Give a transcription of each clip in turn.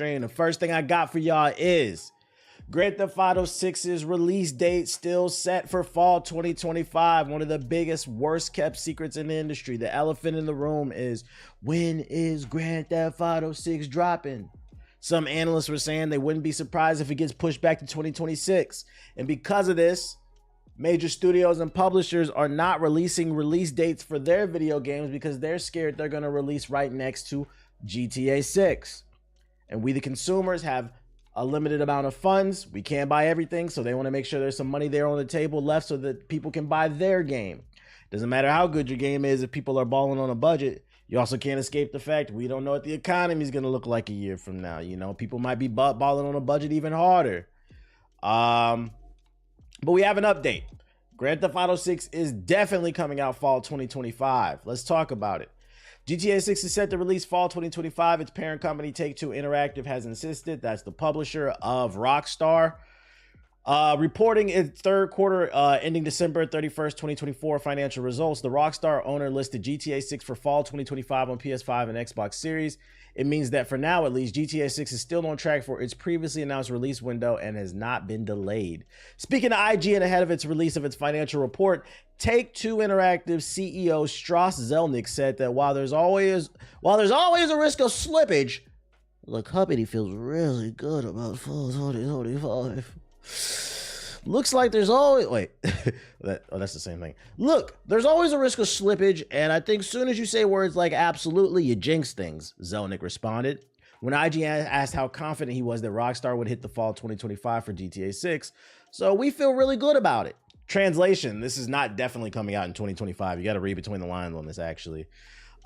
stream. The first thing I got for y'all is Grand Theft Auto 6's release date still set for fall 2025. One of the biggest, worst kept secrets in the industry. The elephant in the room is, when is Grand Theft Auto 6 dropping? Some analysts were saying they wouldn't be surprised if it gets pushed back to 2026. And because of this, major studios and publishers are not releasing release dates for their video games because they're scared they're going to release right next to GTA 6. And we, the consumers, have a limited amount of funds. We can't buy everything, so they want to make sure there's some money there on the table left so that people can buy their game. Doesn't matter how good your game is if people are balling on a budget. You also can't escape the fact we don't know what the economy is going to look like a year from now. You know, people might be balling on a budget even harder. But we have an update. Grand Theft Auto 6 is definitely coming out fall 2025. Let's talk about it. GTA 6 is set to release fall 2025. Its parent company, Take-Two Interactive, has insisted. That's the publisher of Rockstar. Reporting its third quarter ending December 31st, 2024 financial results, the Rockstar owner listed GTA 6 for fall 2025 on PS5 and Xbox Series. It means that for now, at least, GTA 6 is still on track for its previously announced release window and has not been delayed. Speaking to IGN ahead of its release of its financial report, Take-Two Interactive CEO Strauss Zelnick said that while there's always a risk of slippage, the company feels really good about fall 2025. Looks like there's always that's the same thing. Look, there's always a risk of slippage, and I think soon as you say words like absolutely, you jinx things, Zelnick responded. When IGN asked how confident he was that Rockstar would hit the fall 2025 for GTA 6, so we feel really good about it. Translation, this is not definitely coming out in 2025. You got to read between the lines on this, actually.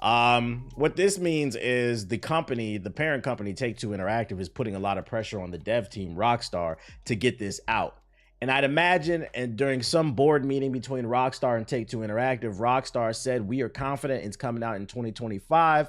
What this means is the company, the parent company, Take-Two Interactive, is putting a lot of pressure on the dev team, Rockstar, to get this out. And I'd imagine, and during some board meeting between Rockstar and Take-Two Interactive, Rockstar said, we are confident it's coming out in 2025.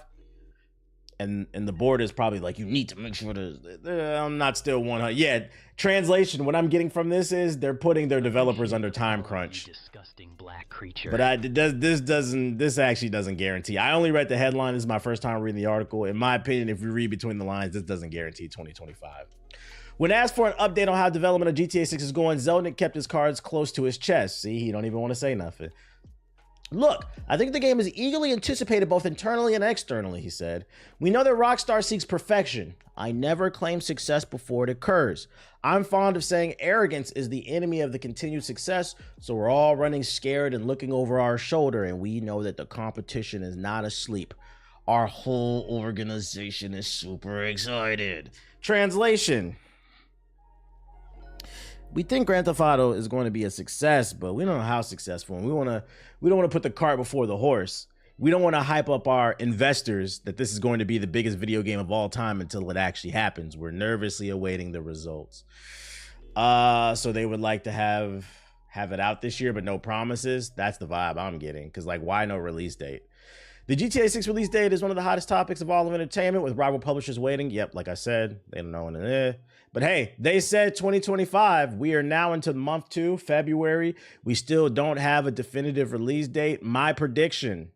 And the board is probably like, you need to make sure I'm not still 100. Yeah, translation, what I'm getting from this is they're putting their developers under time crunch. Disgusting black creature. But this actually doesn't guarantee. I only read the headline. This is my first time reading the article. In my opinion, if you read between the lines, this doesn't guarantee 2025. When asked for an update on how development of GTA 6 is going, Zelnick kept his cards close to his chest. See, he don't even want to say nothing. Look, I think the game is eagerly anticipated both internally and externally, he said. We know that Rockstar seeks perfection. I never claim success before it occurs. I'm fond of saying arrogance is the enemy of the continued success, so we're all running scared and looking over our shoulder, and we know that the competition is not asleep. Our whole organization is super excited. Translation. We think Grand Theft Auto is going to be a success, but we don't know how successful. And we don't want to put the cart before the horse. We don't want to hype up our investors that this is going to be the biggest video game of all time until it actually happens. We're nervously awaiting the results. So they would like to have it out this year, but no promises. That's the vibe I'm getting. Because, like, why no release date? The GTA 6 release date is one of the hottest topics of all of entertainment, with rival publishers waiting. Yep, like I said, they don't know when it is. But hey, they said 2025. We are now into month 2, February. We still don't have a definitive release date. My prediction,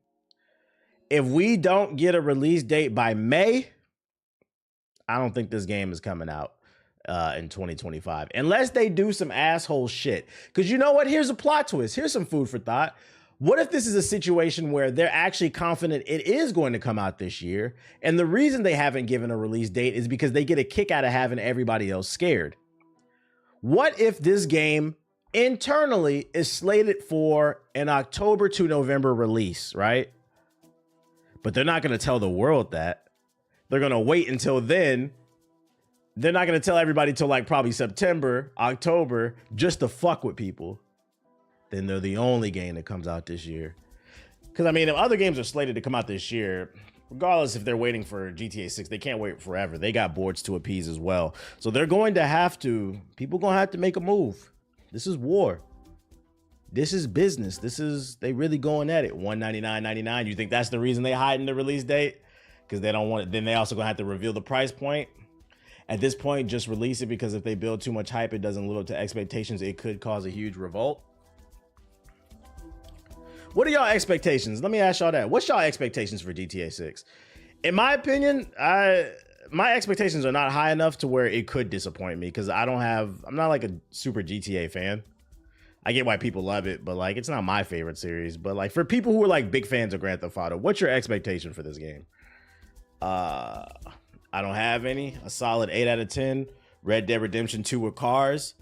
if we don't get a release date by May, I don't think this game is coming out in 2025. Unless they do some asshole shit. Because you know what? Here's a plot twist. Here's some food for thought. What if this is a situation where they're actually confident it is going to come out this year, and the reason they haven't given a release date is because they get a kick out of having everybody else scared? What if this game internally is slated for an October to November release, right? But they're not going to tell the world that. They're going to wait until then. They're not going to tell everybody till like probably September, October, just to fuck with people. Then they're the only game that comes out this year. Because, I mean, if other games are slated to come out this year, regardless if they're waiting for GTA 6, they can't wait forever. They got boards to appease as well. So they're going to have to, people going to have to make a move. This is war. This is business. They really going at it. $199.99. You think that's the reason they hiding the release date? Because they don't want it. Then they also going to have to reveal the price point. At this point, just release it, because if they build too much hype, it doesn't live up to expectations. It could cause a huge revolt. What are y'all expectations? Let me ask y'all that. What's y'all expectations for GTA 6? In my opinion, my expectations are not high enough to where it could disappoint me because I'm not like a super GTA fan. I get why people love it, but like it's not my favorite series. But like for people who are like big fans of Grand Theft Auto, what's your expectation for this game? I don't have any. A solid 8 out of 10. Red Dead Redemption 2 with cars.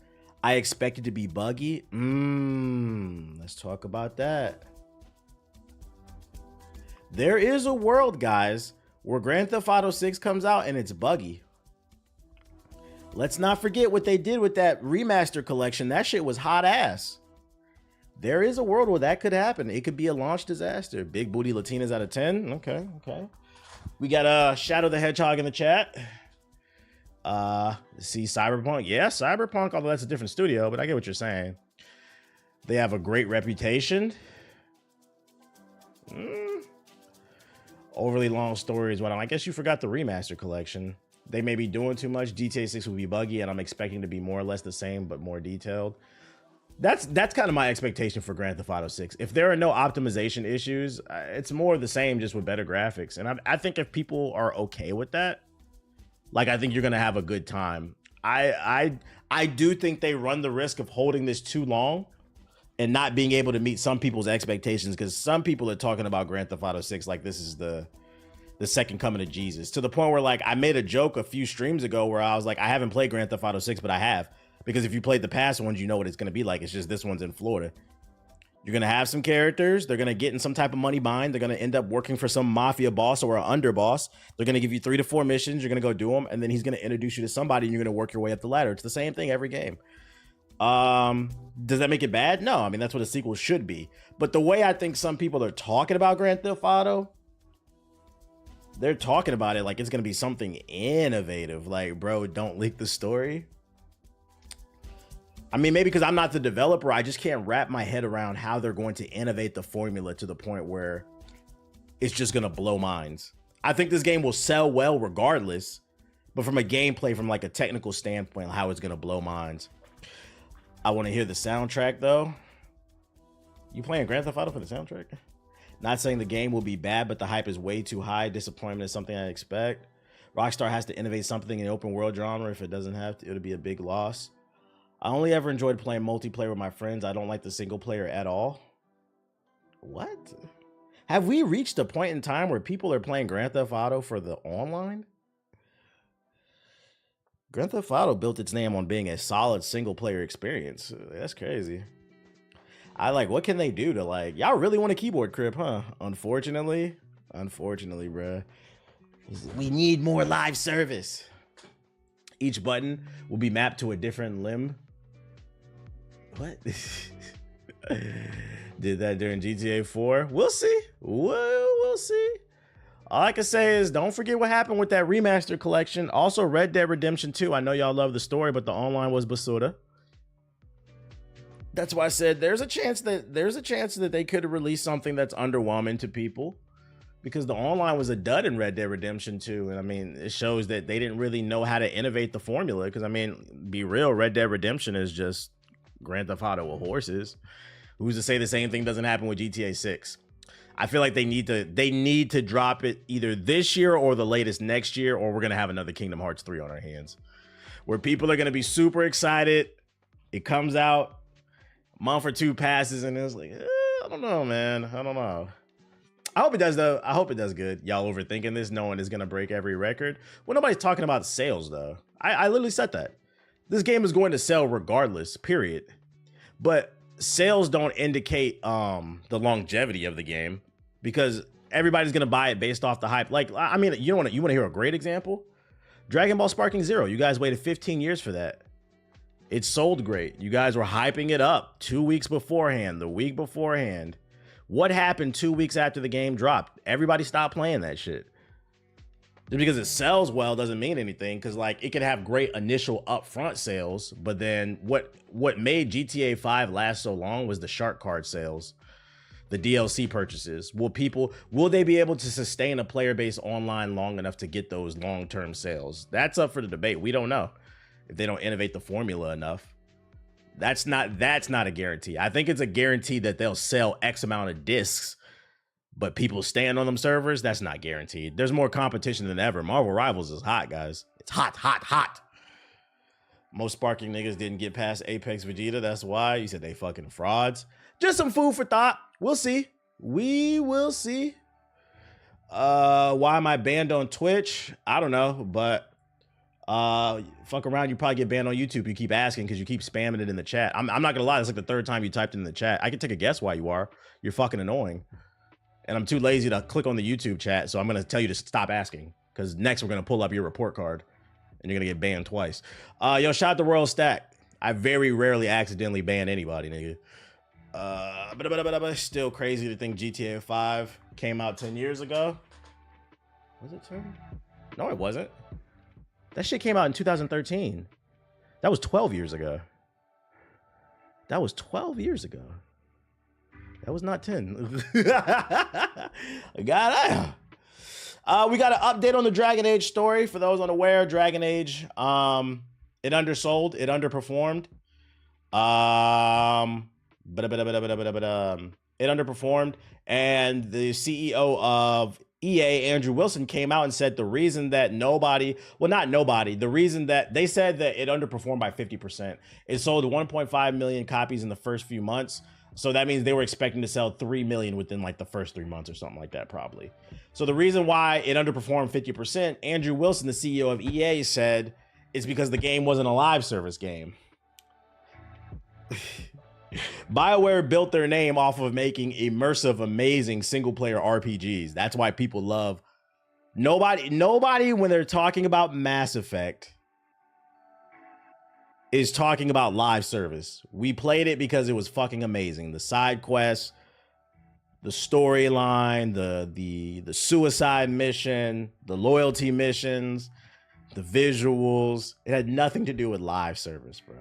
I expect it to be buggy. Let's talk about that. There is a world, guys, where Grand Theft Auto 6 comes out and it's buggy. Let's not forget what they did with that remaster collection. That shit was hot ass. There is a world where that could happen. It could be a launch disaster. Big booty Latinas out of 10. Okay. We got Shadow the Hedgehog in the chat. See Cyberpunk. Yeah, Cyberpunk, although that's a different studio, but I get what you're saying. They have a great reputation. Overly long stories. Well, I guess you forgot the remaster collection. They may be doing too much. GTA 6 will be buggy, and I'm expecting to be more or less the same, but more detailed. That's kind of my expectation for Grand Theft Auto 6. If there are no optimization issues, it's more of the same, just with better graphics. And I think if people are okay with that, like, I think you're gonna have a good time. I do think they run the risk of holding this too long and not being able to meet some people's expectations, because some people are talking about Grand Theft Auto 6 like this is the second coming of Jesus, to the point where like I made a joke a few streams ago where I was like, I haven't played Grand Theft Auto 6, but I have, because if you played the past ones, you know what it's going to be like. It's just this one's in Florida. You're going to have some characters. They're going to get in some type of money bind. They're going to end up working for some mafia boss or an underboss. They're going to give you 3 to 4 missions. You're going to go do them. And then he's going to introduce you to somebody and you're going to work your way up the ladder. It's the same thing every game. Does that make it bad? No. I mean, that's what a sequel should be. But the way I think some people are talking about Grand Theft Auto, they're talking about it like it's going to be something innovative. Like, bro, don't leak the story. I mean, maybe because I'm not the developer, I just can't wrap my head around how they're going to innovate the formula to the point where it's just going to blow minds. I think this game will sell well regardless, but from a gameplay, from like a technical standpoint, how it's going to blow minds. I want to hear the soundtrack though. You playing Grand Theft Auto for the soundtrack? Not saying the game will be bad, but the hype is way too high. Disappointment is something I expect. Rockstar has to innovate something in the open world genre. If it doesn't have to, it'll be a big loss. I only ever enjoyed playing multiplayer with my friends. I don't like the single player at all. What? Have we reached a point in time where people are playing Grand Theft Auto for the online? Grand Theft Auto built its name on being a solid single player experience. That's crazy. What can they do to like, y'all really want a keyboard crib, huh? Unfortunately, bruh. We need more live service. Each button will be mapped to a different limb. What? Did that during GTA 4? We'll see. We'll see. All I can say is don't forget what happened with that remaster collection. Also, Red Dead Redemption 2. I know y'all love the story, but the online was basura. That's why I said there's a chance that they could release something that's underwhelming to people, because the online was a dud in Red Dead Redemption 2. And I mean, it shows that they didn't really know how to innovate the formula. Because I mean, be real, Red Dead Redemption is just Grand Theft Auto with horses. Who's to say the same thing doesn't happen with GTA 6? I feel like they need to drop it either this year or the latest next year, or we're gonna have another Kingdom Hearts 3 on our hands, where people are gonna be super excited. It comes out, a month or two passes, and it's like, I don't know, man. I don't know. I hope it does though. I hope it does good. Y'all overthinking this, knowing it's gonna break every record. Well, nobody's talking about sales though. I literally said that. This game is going to sell regardless, period. But sales don't indicate the longevity of the game, because everybody's gonna buy it based off the hype. Like, I mean, you want to hear a great example? Dragon Ball Sparking Zero. You guys waited 15 years for that. It sold great. You guys were hyping it up 2 weeks beforehand, the week beforehand. What happened 2 weeks after the game dropped? Everybody stopped playing that shit. Just because it sells well doesn't mean anything, because like it could have great initial upfront sales, but then what made GTA 5 last so long was the shark card sales, the DLC purchases. Will they be able to sustain a player base online long enough to get those long-term sales? That's up for the debate. We don't know if they don't innovate the formula enough. That's not a guarantee. I think it's a guarantee that they'll sell X amount of discs, but people staying on them servers, that's not guaranteed. There's more competition than ever. Marvel Rivals is hot, guys. It's hot, hot, hot. Most sparking niggas didn't get past Apex Vegeta. That's why. You said they fucking frauds. Just some food for thought. We'll see. We will see. Why am I banned on Twitch? I don't know, but fuck around, you probably get banned on YouTube. You keep asking because you keep spamming it in the chat. I'm not gonna lie, it's like the third time you typed it in the chat. I can take a guess why you are. You're fucking annoying. And I'm too lazy to click on the YouTube chat, so I'm gonna tell you to stop asking. Because next we're gonna pull up your report card and you're gonna get banned twice. Yo, shout out to Royal Stack. I very rarely accidentally ban anybody, nigga. But still crazy to think GTA 5 came out 10 years ago. Was it 10? No, it wasn't. That shit came out in 2013. That was 12 years ago. That was 12 years ago. That was not 10. We got an update on the Dragon Age story. For those unaware, Dragon Age, it undersold, it underperformed. It underperformed, and the CEO of EA, Andrew Wilson, came out and said the reason that the reason that they said that it underperformed by 50%. It sold 1.5 million copies in the first few months. So that means they were expecting to sell 3 million within like the first 3 months or something like that, probably. So the reason why it underperformed 50%, Andrew Wilson, the CEO of EA, said it's because the game wasn't a live service game. BioWare built their name off of making immersive, amazing single-player RPGs. That's why people love. Nobody, when they're talking about Mass Effect, is talking about live service. We played it because it was fucking amazing. The side quests, the storyline, the suicide mission, the loyalty missions, the visuals. It had nothing to do with live service, bro.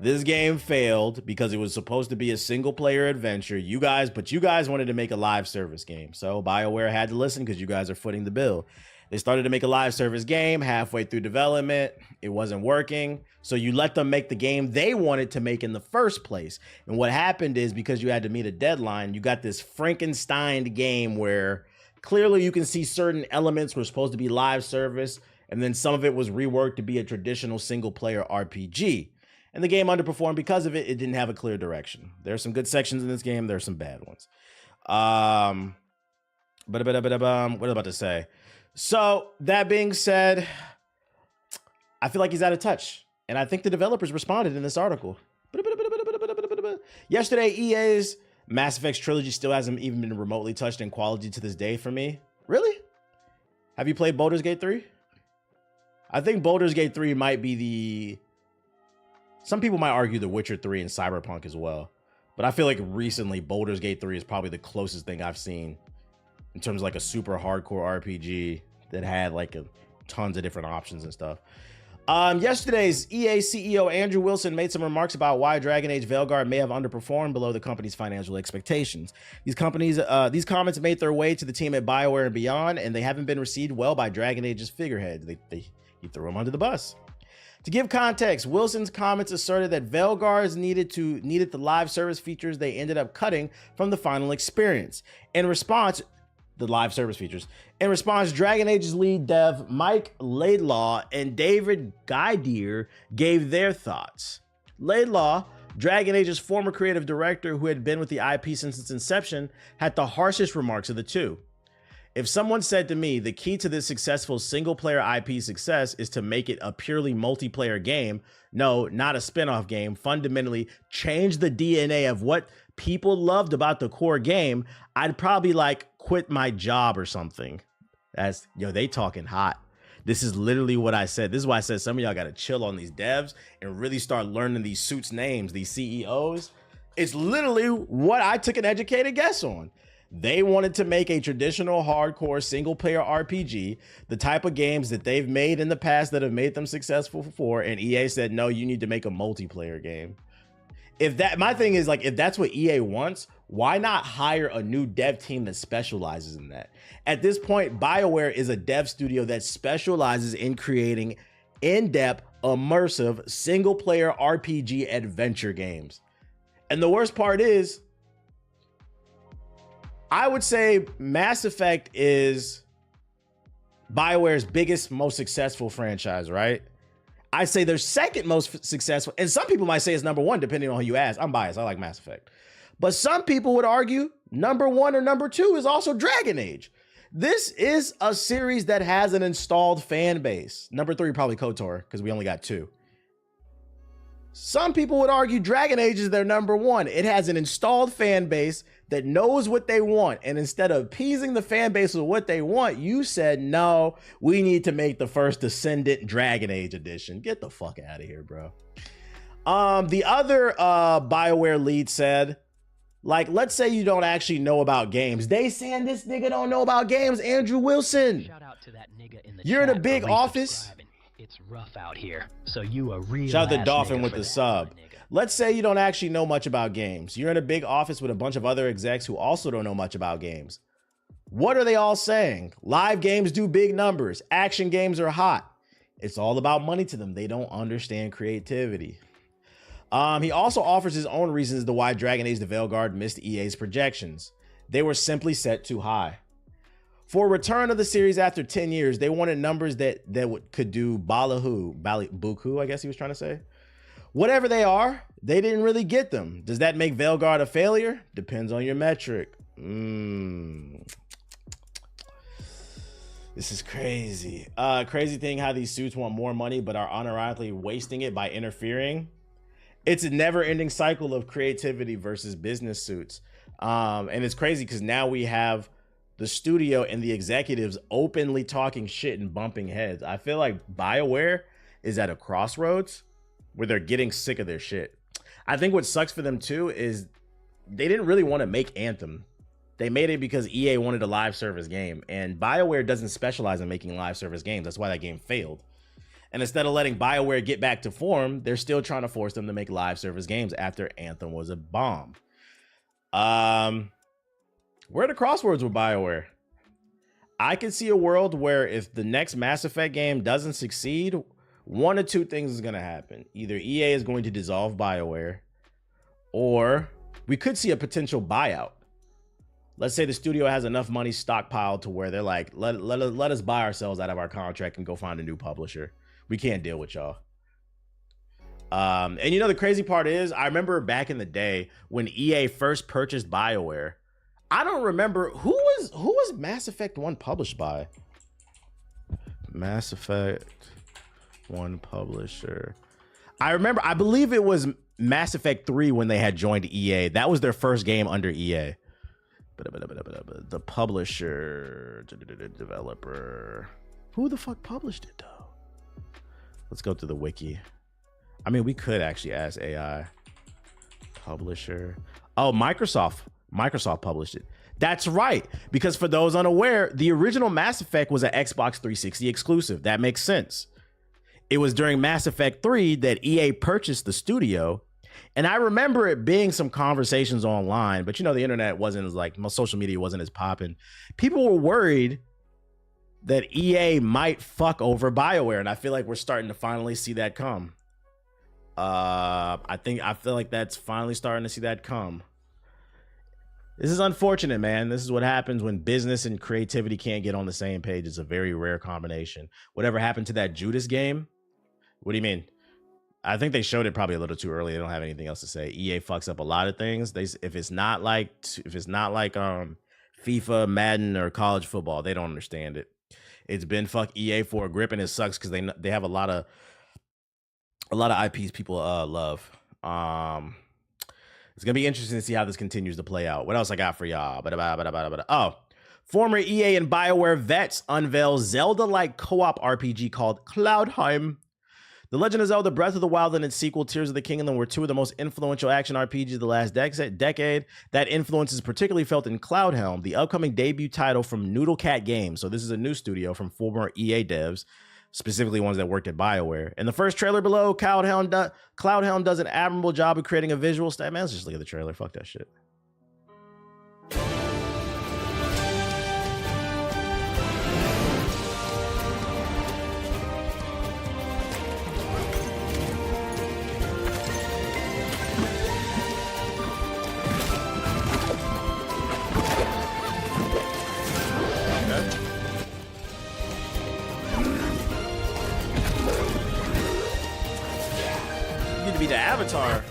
This game failed because it was supposed to be a single player adventure. You guys wanted to make a live service game. So BioWare had to listen because you guys are footing the bill. They started to make a live service game halfway through development. It wasn't working. So you let them make the game they wanted to make in the first place. And what happened is, because you had to meet a deadline, you got this Frankenstein game where clearly you can see certain elements were supposed to be live service, and then some of it was reworked to be a traditional single player RPG. And the game underperformed because of it. It didn't have a clear direction. There are some good sections in this game. There are some bad ones. What am I about to say? So that being said, I feel like he's out of touch. And I think the developers responded in this article. Yesterday, EA's Mass Effect trilogy still hasn't even been remotely touched in quality to this day for me. Really? Have you played Baldur's Gate 3? I think Baldur's Gate 3 might be the... Some people might argue The Witcher 3 and Cyberpunk as well. But I feel like recently Baldur's Gate 3 is probably the closest thing I've seen in terms of like a super hardcore RPG that had like tons of different options and stuff. Yesterday's EA CEO Andrew Wilson made some remarks about why Dragon Age Veilguard may have underperformed below the company's financial expectations. These comments made their way to the team at BioWare and beyond, and they haven't been received well by Dragon Age's figureheads. He threw them under the bus. To give context, Wilson's comments asserted that Veilguard needed the live service features they ended up cutting from the final experience. In response, Dragon Age's lead dev Mike Laidlaw and David Guydeer gave their thoughts. Laidlaw, Dragon Age's former creative director who had been with the IP since its inception, had the harshest remarks of the two. If someone said to me, the key to this successful single-player IP success is to make it a purely multiplayer game, no, not a spin-off game, fundamentally change the DNA of what people loved about the core game, I'd probably like quit my job or something. They talking hot. This is literally what I said. This is why I said some of y'all got to chill on these devs and really start learning these suits' names, these CEOs. It's literally what I took an educated guess on. They wanted to make a traditional hardcore single player RPG, the type of games that they've made in the past that have made them successful before. And EA said, no, you need to make a multiplayer game. My thing is, like, if that's what EA wants, why not hire a new dev team that specializes in that? At this point, BioWare is a dev studio that specializes in creating in-depth, immersive, single player RPG adventure games. And the worst part is, I would say Mass Effect is BioWare's biggest, most successful franchise, right? I say their second most successful, and some people might say it's number one, depending on who you ask. I'm biased. I like Mass Effect. But some people would argue number one or number two is also Dragon Age. This is a series that has an installed fan base. Number three, probably KOTOR, because we only got two. Some people would argue Dragon Age is their number one. It has an installed fan base that knows what they want. And instead of appeasing the fan base with what they want, you said, no, we need to make the first Descendant Dragon Age edition. Get the fuck out of here, bro. The other BioWare lead said, like, let's say you don't actually know about games. They saying this nigga don't know about games, Andrew Wilson. Shout out to that nigga in the You're in a chat big for office. It's rough out here, so you a real Shout out to ass Dolphin nigga with for the that, sub. my nigga. Let's say you don't actually know much about games. You're in a big office with a bunch of other execs who also don't know much about games. What are they all saying? Live games do big numbers. Action games are hot. It's all about money to them. They don't understand creativity. He also offers his own reasons as to why Dragon Age: The Veilguard missed EA's projections. They were simply set too high. For a return of the series after 10 years, they wanted numbers that could do Buku, I guess he was trying to say. Whatever they are, they didn't really get them. Does that make Veilguard a failure? Depends on your metric. This is crazy. Crazy thing how these suits want more money but are unironically wasting it by interfering. It's a never-ending cycle of creativity versus business suits. And it's crazy because now we have the studio and the executives openly talking shit and bumping heads. I feel like BioWare is at a crossroads where they're getting sick of their shit. I think what sucks for them too is they didn't really want to make Anthem. They made it because EA wanted a live service game, and BioWare doesn't specialize in making live service games. That's why that game failed. And instead of letting BioWare get back to form, they're still trying to force them to make live service games after Anthem was a bomb. We're at a crossroads with BioWare. I can see a world where if the next Mass Effect game doesn't succeed, one of two things is going to happen. Either EA is going to dissolve BioWare, or we could see a potential buyout. Let's say the studio has enough money stockpiled to where they're like, let us buy ourselves out of our contract and go find a new publisher. We can't deal with y'all. And you know, the crazy part is, I remember back in the day when EA first purchased BioWare, I don't remember who was Mass Effect 1 published by. Mass Effect 1 publisher. I believe it was Mass Effect 3 when they had joined EA. That was their first game under EA. The publisher, developer. Who the fuck published it though? Let's go to the wiki. I mean, we could actually ask AI. Publisher. Oh, Microsoft published it. That's right. Because for those unaware, the original Mass Effect was an Xbox 360 exclusive. That makes sense. It was during Mass Effect 3 that EA purchased the studio. And I remember it being some conversations online, but you know, the internet wasn't as like, social media wasn't as popping. People were worried that EA might fuck over BioWare. And I feel like we're starting to finally see that come. I feel like that's finally starting to see that come. This is unfortunate, man. This is what happens when business and creativity can't get on the same page. It's a very rare combination. Whatever happened to that Judas game? What do you mean? I think they showed it probably a little too early. They don't have anything else to say. EA fucks up a lot of things. If it's not like FIFA, Madden, or college football, they don't understand it. It's been fuck EA for a grip, and it sucks because they have a lot of IPs people love. It's gonna be interesting to see how this continues to play out. What else I got for y'all? Oh, former EA and BioWare vets unveil Zelda-like co-op RPG called Cloudheim. The Legend of Zelda Breath of the Wild and its sequel, Tears of the Kingdom, were two of the most influential action RPGs of the last decade. That influence is particularly felt in Cloudhelm, the upcoming debut title from Noodle Cat Games. So this is a new studio from former EA devs, specifically ones that worked at BioWare. In the first trailer below, Cloudhelm does an admirable job of creating a visual style. Man, let's just look at the trailer. Fuck that shit. be the Avatar.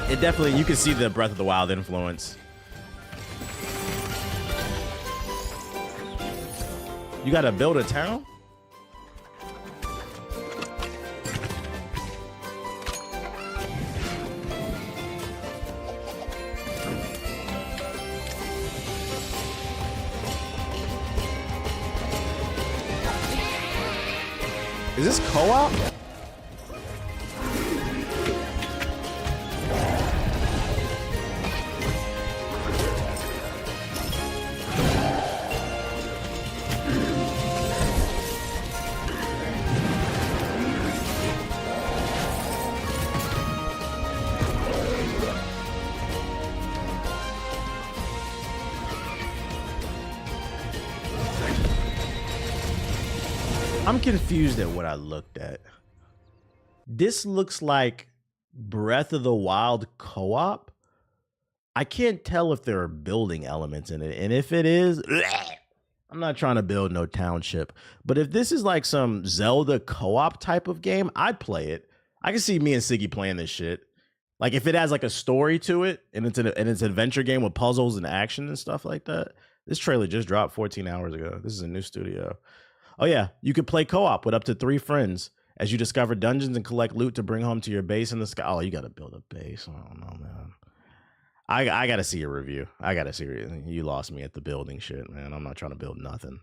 It definitely, you can see the Breath of the Wild influence. You gotta build a town? Is this co-op? I'm confused at what I looked at. This looks like Breath of the Wild co-op. I can't tell if there are building elements in it. And if it is, I'm not trying to build no township. But if this is like some Zelda co-op type of game, I'd play it. I can see me and Siggy playing this shit. Like if it has like a story to it and it's an adventure game with puzzles and action and stuff like that. This trailer just dropped 14 hours ago. This is a new studio. Oh yeah, you could play co-op with up to 3 friends as you discover dungeons and collect loot to bring home to your base in the sky. Oh, you got to build a base. I don't know, man. I got to see a review. I got to see you lost me at the building shit, man. I'm not trying to build nothing.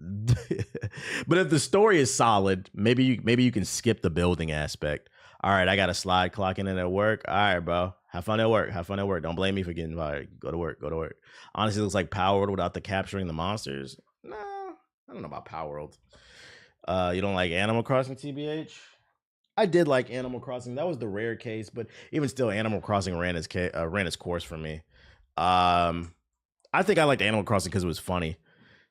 But if the story is solid, maybe you can skip the building aspect. All right, I got a slide clocking in at work. All right, bro. Have fun at work. Have fun at work. Don't blame me for getting fired. Go to work. Go to work. Honestly, it looks like Power World without the capturing the monsters. Nah. I don't know about Power World. You don't like Animal Crossing, TBH? I did like Animal Crossing. That was the rare case, but even still, Animal Crossing ran its course for me. I think I liked Animal Crossing because it was funny.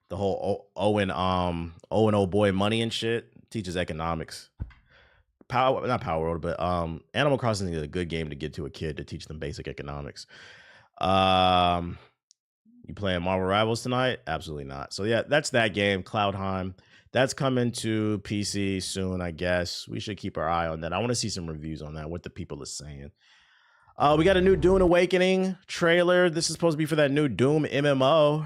The whole O boy money and shit teaches economics. Not Power World, but Animal Crossing is a good game to get to a kid to teach them basic economics. You playing Marvel Rivals tonight? Absolutely not. So yeah, that's that game, Cloudheim. That's coming to PC soon, I guess. We should keep our eye on that. I want to see some reviews on that, what the people are saying. We got a new Dune Awakening trailer. This is supposed to be for that new Doom MMO.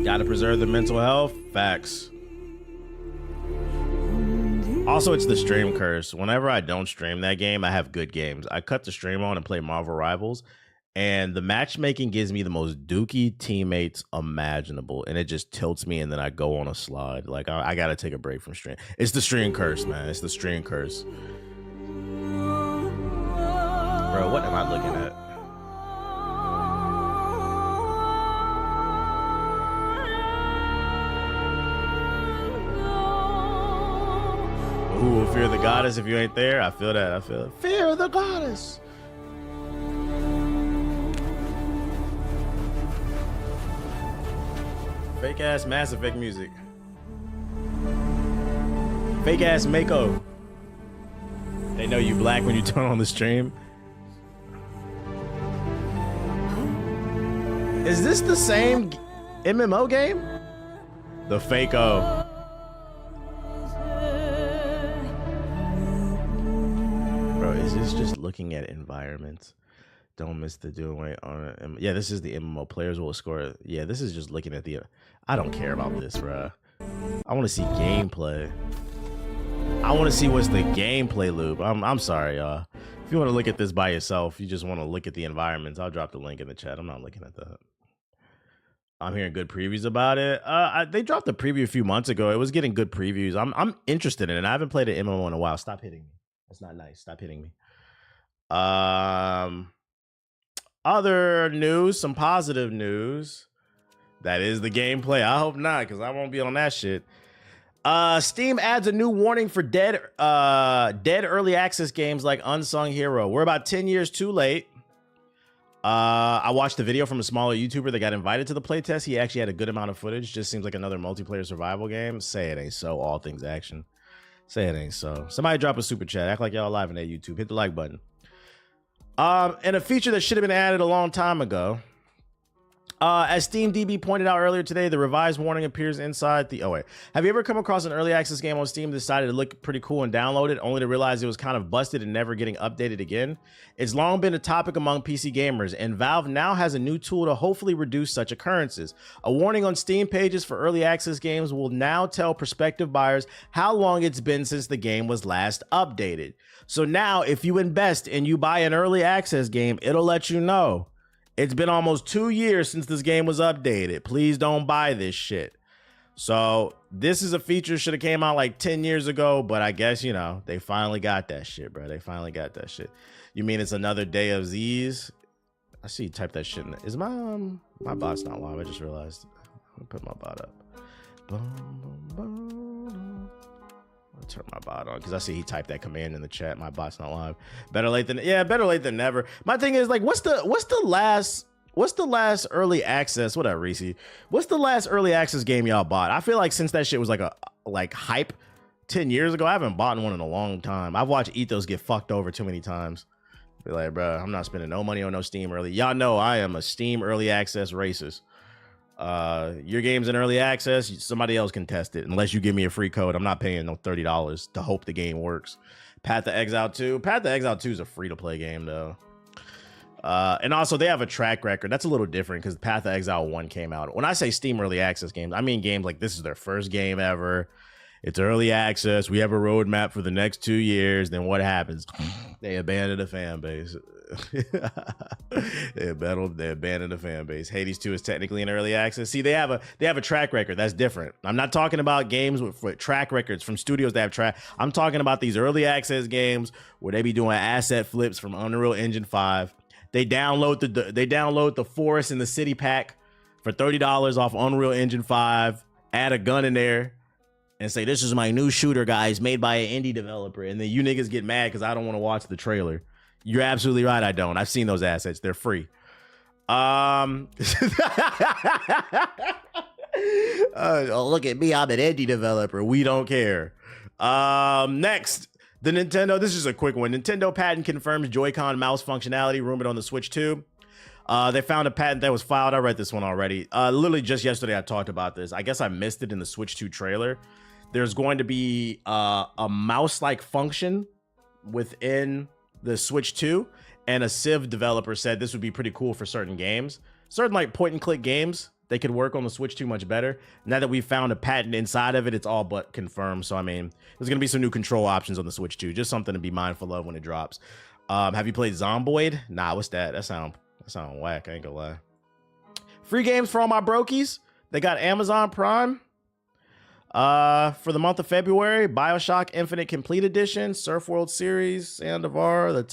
Gotta preserve the mental health. Facts. Also, it's the stream curse. Whenever I don't stream that game, I have good games. I cut the stream on and play Marvel Rivals, and the matchmaking gives me the most dookie teammates imaginable, and it just tilts me, and then I go on a slide. Like, I gotta take a break from stream. It's the stream curse, man. It's the stream curse. Bro, what am I looking at? Who will fear the goddess if you ain't there? I feel that. I feel it. Fear the goddess. Fake ass Mass Effect music. Fake ass Mako. They know you black when you turn on the stream. Is this the same MMO game? The Fake-O. Is this just looking at environments? Don't miss the doing on it. Yeah, this is the MMO. Players will score. Yeah, this is just looking at the. I don't care about this, bruh. I want to see gameplay. I want to see what's the gameplay loop. I'm sorry, y'all. If you want to look at this by yourself, you just want to look at the environments. I'll drop the link in the chat. I'm not looking at that. I'm hearing good previews about it. They dropped the preview a few months ago. It was getting good previews. I'm interested in it. I haven't played an MMO in a while. Stop hitting me. That's not nice. Stop hitting me. Other news, some positive news. That is the gameplay. I hope not, because I won't be on that shit. Steam adds a new warning for dead early access games like Unsung Hero. We're about 10 years too late. I watched the video from a smaller YouTuber that got invited to the playtest. He actually had a good amount of footage. Just seems like another multiplayer survival game. Say it ain't so. All things action. Say it ain't so. Somebody drop a super chat. Act like y'all live in that YouTube. Hit the like button. And a feature that should have been added a long time ago. As SteamDB pointed out earlier today, the revised warning appears inside the... Oh, wait. Have you ever come across an early access game on Steam and decided to look pretty cool and download it, only to realize it was kind of busted and never getting updated again? It's long been a topic among PC gamers, and Valve now has a new tool to hopefully reduce such occurrences. A warning on Steam pages for early access games will now tell prospective buyers how long it's been since the game was last updated. So now, if you invest and you buy an early access game, it'll let you know. It's been almost 2 years since this game was updated. Please don't buy this shit. So this is a feature should have came out like 10 years ago, but I guess, you know, they finally got that shit, bro. They finally got that shit. You mean it's another day of Z's? I see you type that shit in. Is my bot's not live? I just realized. I'm gonna put my bot up. I'll turn my bot on because I see he typed that command in the chat. My bot's not live. Better late than never. My thing is like, what's the last early access? What up, Reese? What's the last early access game y'all bought? I feel like since that shit was like hype 10 years ago, I haven't bought one in a long time. I've watched Ethos get fucked over too many times. Be like, bro, I'm not spending no money on no Steam early. Y'all know I am a Steam early access racist. Your game's in early access, somebody else can test it unless you give me a free code. I'm not paying no $30 to hope the game works. Path to Exile 2 is a free-to-play game though. And also they have a track record that's a little different because Path to Exile 1 came out. When I say Steam early access games, I mean games like this is their first game ever. It's early access. We have a roadmap for the next 2 years. Then what happens? They abandon the fan base. They abandoned the fan base. Hades 2 is technically in early access. See, they have a track record. That's different. I'm not talking about games with track records from studios that have track. I'm talking about these early access games where they be doing asset flips from Unreal Engine 5. They download the Forest and the City pack for $30 off Unreal Engine 5. Add a gun in there and say, this is my new shooter, guys, made by an indie developer. And then you niggas get mad because I don't want to watch the trailer. You're absolutely right, I don't. I've seen those assets. They're free. Oh, look at me. I'm an indie developer. We don't care. Next, the Nintendo. This is a quick one. Nintendo patent confirms Joy-Con mouse functionality rumored on the Switch 2. They found a patent that was filed. I read this one already. Literally just yesterday I talked about this. I guess I missed it in the Switch 2 trailer. There's going to be a mouse-like function within the Switch 2, and a Civ developer said this would be pretty cool for certain games. Certain like point-and-click games, they could work on the Switch 2 much better. Now that we found a patent inside of it, it's all but confirmed. So, I mean, there's going to be some new control options on the Switch 2. Just something to be mindful of when it drops. Have you played Zomboid? Nah, what's that? That sound whack. I ain't gonna lie. Free games for all my brokies. They got Amazon Prime. For the month of February, BioShock Infinite Complete Edition, Surf World Series, Sandovar, the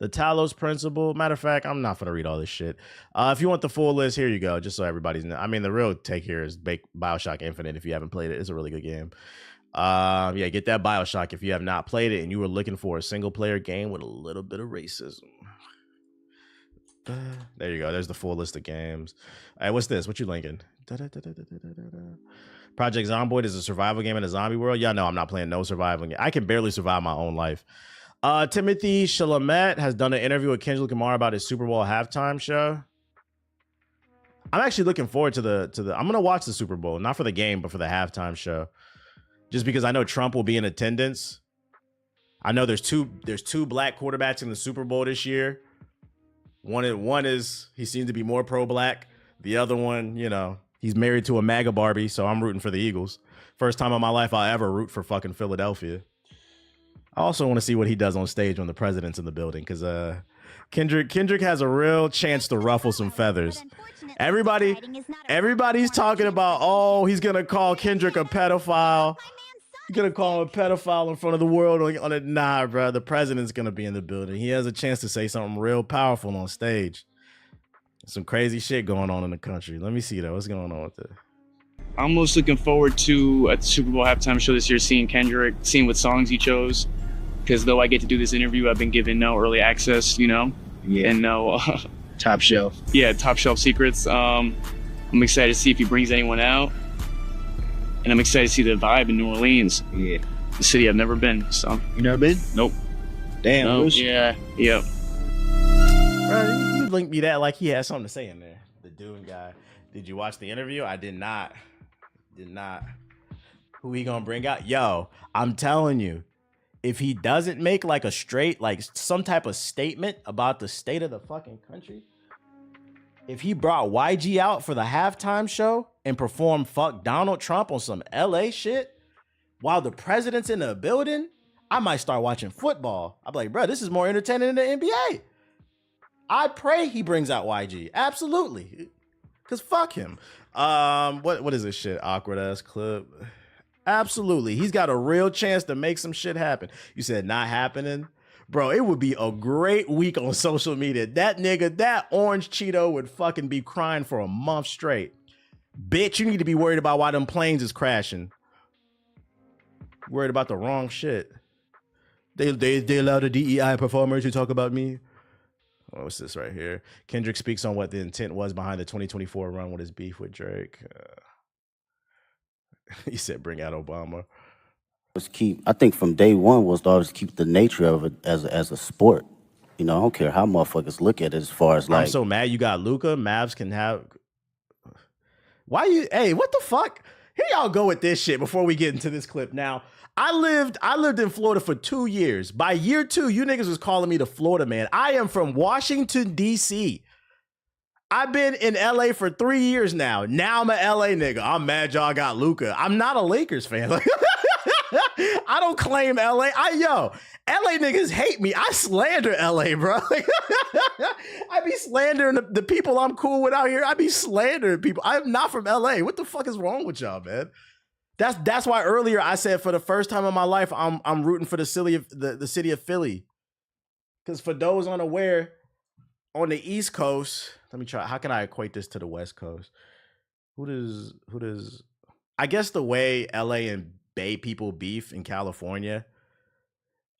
Talos Principle. Matter of fact, I'm not gonna read all this shit. If you want the full list, here you go. Just so everybody's know. I mean, the real take here is BioShock Infinite. If you haven't played it, it's a really good game. Yeah, get that BioShock if you have not played it and you were looking for a single player game with a little bit of racism. There you go. There's the full list of games. All right, what's this? What you linking? Project Zomboid is a survival game in a zombie world. Yeah, no, I'm not playing no survival game. I can barely survive my own life. Timothy Chalamet has done an interview with Kendrick Lamar about his Super Bowl halftime show. I'm actually looking forward to the I'm gonna watch the Super Bowl, not for the game, but for the halftime show. Just because I know Trump will be in attendance. I know there's two black quarterbacks in the Super Bowl this year. One is he seems to be more pro-black. The other one, you know, he's married to a MAGA Barbie, so I'm rooting for the Eagles. First time in my life I'll ever root for fucking Philadelphia. I also want to see what he does on stage when the president's in the building, because Kendrick has a real chance to ruffle some feathers. Everybody's talking about, oh, he's gonna call Kendrick a pedophile. He's gonna call him a pedophile in front of the world on it. Nah, bro, the president's gonna be in the building. He has a chance to say something real powerful on stage. Some crazy shit going on in the country. Let me see though. What's going on with it? I'm most looking forward to a Super Bowl halftime show this year, seeing Kendrick, seeing what songs he chose. Because though I get to do this interview, I've been given no early access, you know, and no Top shelf. Yeah, top shelf secrets. I'm excited to see if he brings anyone out, and I'm excited to see the vibe in New Orleans. Yeah. The city I've never been. So. You never been? Nope. Damn. No. Bush. Yeah. Yep. Bro, you linked me that like he had something to say in there. The Dune guy. Did you watch the interview? I did not. Who he gonna bring out? Yo, I'm telling you, if he doesn't make like a straight, like some type of statement about the state of the fucking country, if he brought YG out for the halftime show and performed "Fuck Donald Trump" on some LA shit while the president's in the building, I might start watching football. I'm like, bro, this is more entertaining than the NBA. I pray he brings out YG. Absolutely. Cause fuck him. What is this shit? Awkward ass clip. Absolutely. He's got a real chance to make some shit happen. You said not happening? Bro, it would be a great week on social media. That nigga, that orange Cheeto would fucking be crying for a month straight. Bitch, you need to be worried about why them planes is crashing. Worried about the wrong shit. They allow the DEI performer to talk about me. Oh, what's this right here? Kendrick speaks on what the intent was behind the 2024 run with his beef with Drake. He said, "Bring out Obama." I think from day one was to always keep the nature of it as a sport. You know, I don't care how motherfuckers look at it as far as like. I'm so mad you got Luka. Mavs can have. Why you? Hey, what the fuck? Here y'all go with this shit before we get into this clip. Now, I lived in Florida for 2 years. By year 2, you niggas was calling me the Florida man. I am from Washington, D.C. I've been in LA for 3 years now. Now I'm an LA nigga. I'm mad y'all got Luka. I'm not a Lakers fan. Like, I don't claim LA. LA niggas hate me. I slander LA, bro. I be slandering the people I'm cool with out here. I be slandering people. I'm not from LA. What the fuck is wrong with y'all, man? That's why earlier I said for the first time in my life I'm rooting for the city of Philly. Because for those unaware, on the East Coast, let me try. How can I equate this to the West Coast? Who does? I guess the way LA and Bay people beef in California,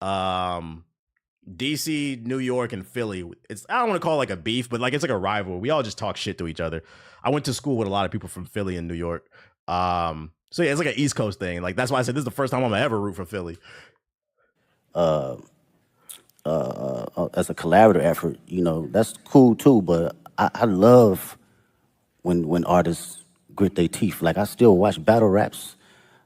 DC, New York, and Philly. I don't want to call it like a beef, but like it's like a rival. We all just talk shit to each other. I went to school with a lot of people from Philly and New York. So yeah, it's like an East Coast thing. Like that's why I said this is the first time I'm gonna ever root for Philly. As a collaborative effort, you know, that's cool too. But I love when artists grit their teeth. Like I still watch battle raps.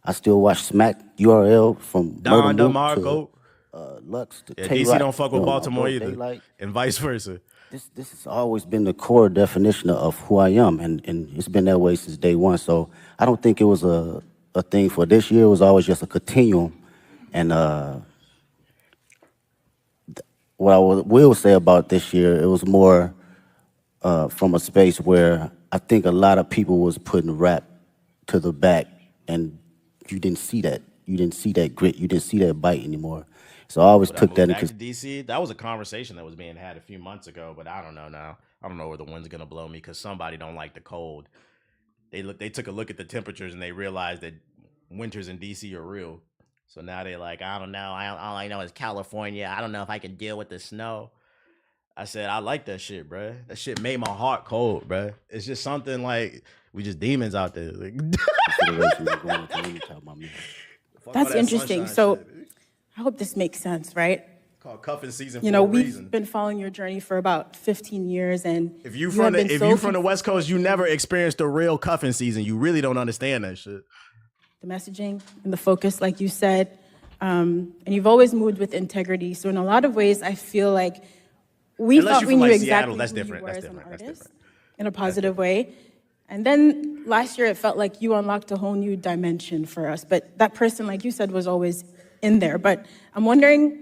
I still watch Smack URL from Don Murder DeMarco. To Lux to Yeah, Tay DC Rock. don't fuck with Baltimore either, like, and vice versa. This has always been the core definition of who I am, and it's been that way since day one. So I don't think it was a thing for this year. It was always just a continuum. And what I will say about this year, it was more from a space where I think a lot of people was putting rap to the back, and you didn't see that. You didn't see that grit. You didn't see that bite anymore. So I always took that back into to DC. That was a conversation that was being had a few months ago, but I don't know now. I don't know where the wind's gonna blow me because somebody don't like the cold. They took a look at the temperatures and they realized that winters in DC are real. So now they're like, I don't know. All I know is California. I don't know if I can deal with the snow. I said, I like that shit, bro. That shit made my heart cold, bro. It's just something like we just demons out there. Like, that's interesting. So I hope this makes sense, right? Called cuffing season. You know, we've been following your journey for about 15 years, and if you from the West Coast, you never experienced the real cuffing season. You really don't understand that shit. The messaging and the focus, like you said, and you've always moved with integrity. So in a lot of ways, I feel like we Unless thought we from, knew like, exactly Seattle, who you were as an artist in a positive way. And then last year, it felt like you unlocked a whole new dimension for us. But that person, like you said, was always in there. But I'm wondering,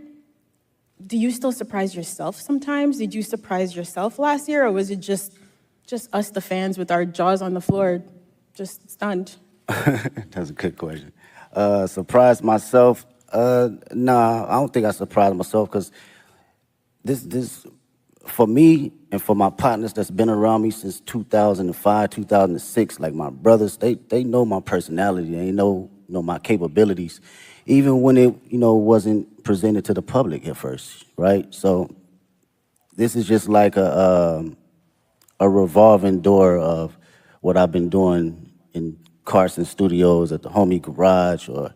do you still surprise yourself sometimes? Did you surprise yourself last year, or was it just us, the fans, with our jaws on the floor, just stunned? That's a good question. Surprised myself? Nah, I don't think I surprised myself because this, for me and for my partners that's been around me since 2005, 2006, like my brothers, they know my personality. They know my capabilities, even when it wasn't presented to the public at first, right? So this is just like a a revolving door of what I've been doing in Carson Studios at the homie garage, or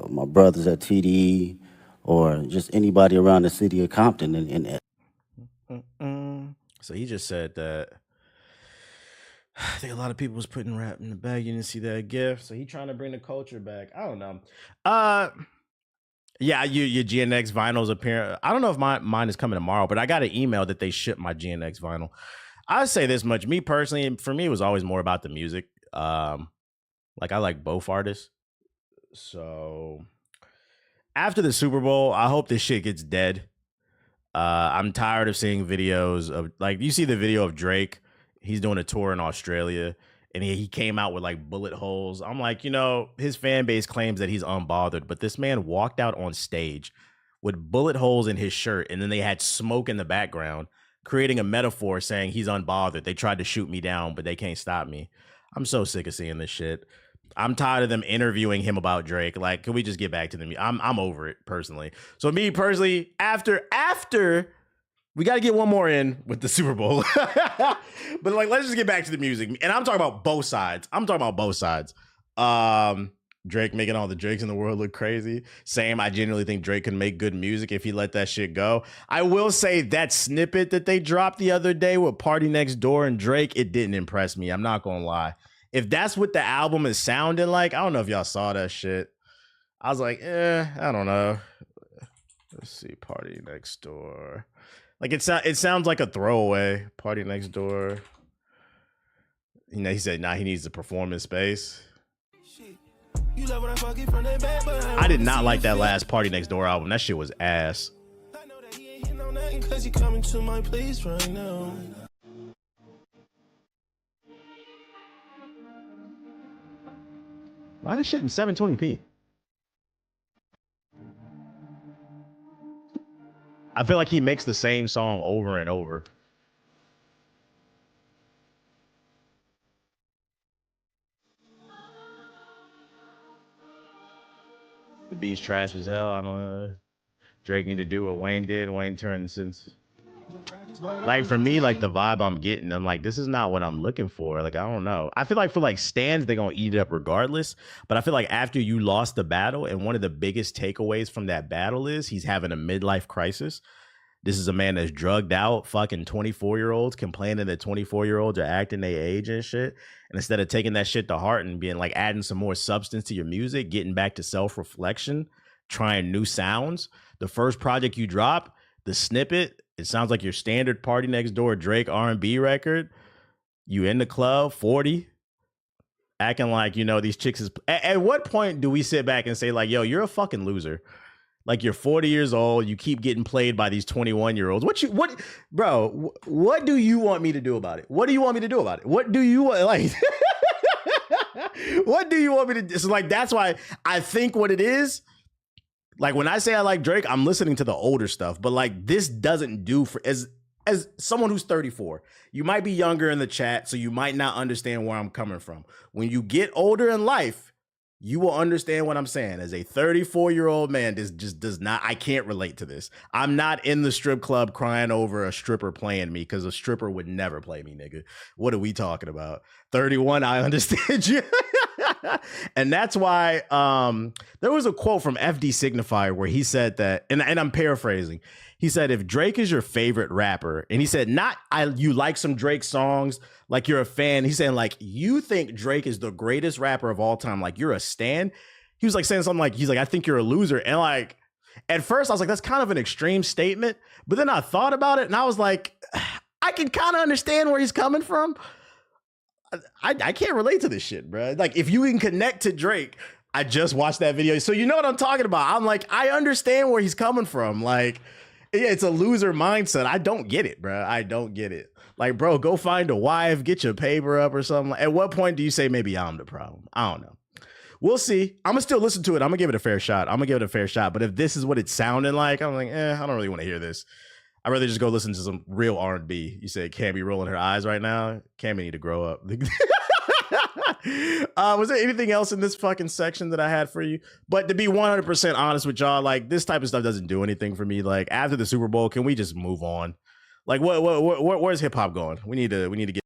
my brothers at TDE, or just anybody around the city of Compton. So he just said that I think a lot of people was putting rap in the bag. You didn't see that gift. So he trying to bring the culture back. I don't know. Yeah, your GNX vinyl's appearing. I don't know if mine is coming tomorrow, but I got an email that they shipped my GNX vinyl. I'll say this much. Me personally, for me, it was always more about the music. Like I like both artists. So after the Super Bowl, I hope this shit gets dead. I'm tired of seeing videos of, like, you see the video of Drake. He's doing a tour in Australia, and he came out with like bullet holes. I'm like, his fan base claims that he's unbothered, but this man walked out on stage with bullet holes in his shirt, and then they had smoke in the background, creating a metaphor saying he's unbothered. They tried to shoot me down, but they can't stop me. I'm so sick of seeing this shit. I'm tired of them interviewing him about Drake. Like, can we just get back to the music? I'm over it personally. So me personally, after we got to get one more in with the Super Bowl. But like, let's just get back to the music. And I'm talking about both sides. Drake making all the Drakes in the world look crazy. Same, I genuinely think Drake can make good music if he let that shit go. I will say that snippet that they dropped the other day with Party Next Door and Drake, it didn't impress me. I'm not going to lie. If that's what the album is sounding like, I don't know if y'all saw that shit. I was like, I don't know. Let's see, Party Next Door. Like it sounds like a throwaway. Party Next Door. He said, he needs to perform in space. I did not like that last Party Next Door album. That shit was ass. Why this shit in 720p? I feel like he makes the same song over and over. The beat's trash as hell. I don't know. Drake need to do what Wayne did. Wayne turned since. Like for me, like the vibe I'm getting, I'm like, this is not what I'm looking for. Like, I don't know. I feel like for like stands, they're gonna eat it up regardless. But I feel like after you lost the battle, and one of the biggest takeaways from that battle is he's having a midlife crisis. This is a man that's drugged out, fucking 24-year-olds complaining that 24-year-olds are acting their age and shit. And instead of taking that shit to heart and being like adding some more substance to your music, getting back to self-reflection, trying new sounds. The first project you drop, the snippet, it sounds like your standard Party Next Door Drake R&B record. You in the club, 40, acting like, these chicks is... At what point do we sit back and say like, yo, you're a fucking loser? Like, you're 40 years old, you keep getting played by these 21-year-olds. Bro, what do you want me to do about it? What do you want me to do about it? What do you want, like... What do you want me to do? So, like, that's why I think what it is, like, when I say I like Drake, I'm listening to the older stuff, but like, this doesn't do for, as someone who's 34, you might be younger in the chat, so you might not understand where I'm coming from. When you get older in life, you will understand what I'm saying. As a 34-year-old man, this just does not, I can't relate to this. I'm not in the strip club crying over a stripper playing me, because a stripper would never play me, nigga. What are we talking about? 31, I understand you. And that's why there was a quote from FD Signifier where he said that, and I'm paraphrasing. He said, if Drake is your favorite rapper, and he said, you like some Drake songs, like you're a fan. He's saying like, you think Drake is the greatest rapper of all time. Like, you're a stan. He was like saying something like, he's like, I think you're a loser. And like, at first I was like, that's kind of an extreme statement. But then I thought about it and I was like, I can kind of understand where he's coming from. I can't relate to this shit, bro. Like, if you can connect to Drake, I just watched that video. So you know what I'm talking about. I'm like, I understand where he's coming from. Like, yeah, it's a loser mindset. I don't get it, bro. I don't get it. Like, bro, go find a wife, get your paper up or something. At what point do you say maybe I'm the problem? I don't know. We'll see. I'm going to still listen to it. I'm going to give it a fair shot. But if this is what it's sounding like, I'm like, I don't really want to hear this. I'd rather just go listen to some real R&B. You said Cammy rolling her eyes right now. Cammy need to grow up. Was there anything else in this fucking section that I had for you? But to be 100% honest with y'all, like, this type of stuff doesn't do anything for me. Like, after the Super Bowl, can we just move on? Like where's hip hop going? We need to get